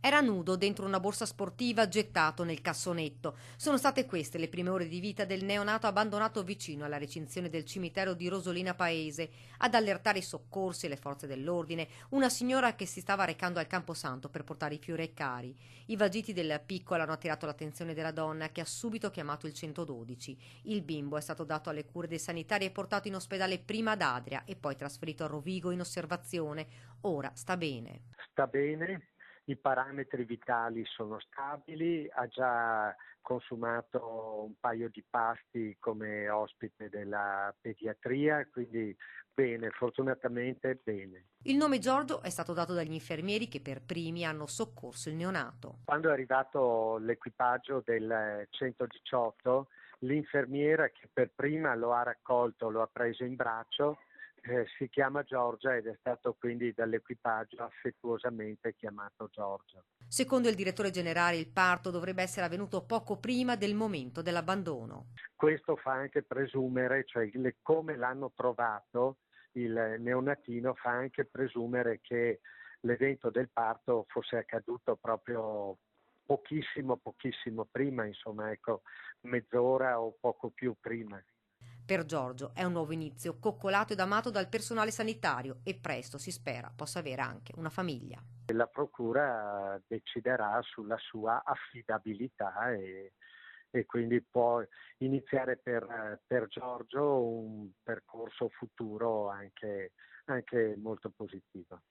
Era nudo dentro una borsa sportiva gettato nel cassonetto. Sono state queste le prime ore di vita del neonato abbandonato vicino alla recinzione del cimitero di Rosolina Paese. Ad allertare i soccorsi e le forze dell'ordine, una signora che si stava recando al Camposanto per portare i fiori ai cari. I vagiti del piccolo hanno attirato l'attenzione della donna che ha subito chiamato il 112. Il bimbo è stato dato alle cure dei sanitari e portato in ospedale prima ad Adria e poi trasferito a Rovigo in osservazione. Ora sta bene. Sta bene, i parametri vitali sono stabili, ha già consumato un paio di pasti come ospite della pediatria, quindi bene, fortunatamente bene. Il nome Giorgio è stato dato dagli infermieri che per primi hanno soccorso il neonato. Quando è arrivato l'equipaggio del 118, l'infermiera che per prima lo ha raccolto, lo ha preso in braccio, si chiama Giorgia ed è stato quindi dall'equipaggio affettuosamente chiamato Giorgio. Secondo il direttore generale, il parto dovrebbe essere avvenuto poco prima del momento dell'abbandono. Questo fa anche presumere, cioè come l'hanno trovato il neonatino, fa anche presumere che l'evento del parto fosse accaduto proprio pochissimo prima, insomma, ecco, mezz'ora o poco più prima. Per Giorgio è un nuovo inizio, coccolato ed amato dal personale sanitario e presto si spera possa avere anche una famiglia. La procura deciderà sulla sua affidabilità e quindi può iniziare per Giorgio un percorso futuro anche molto positivo.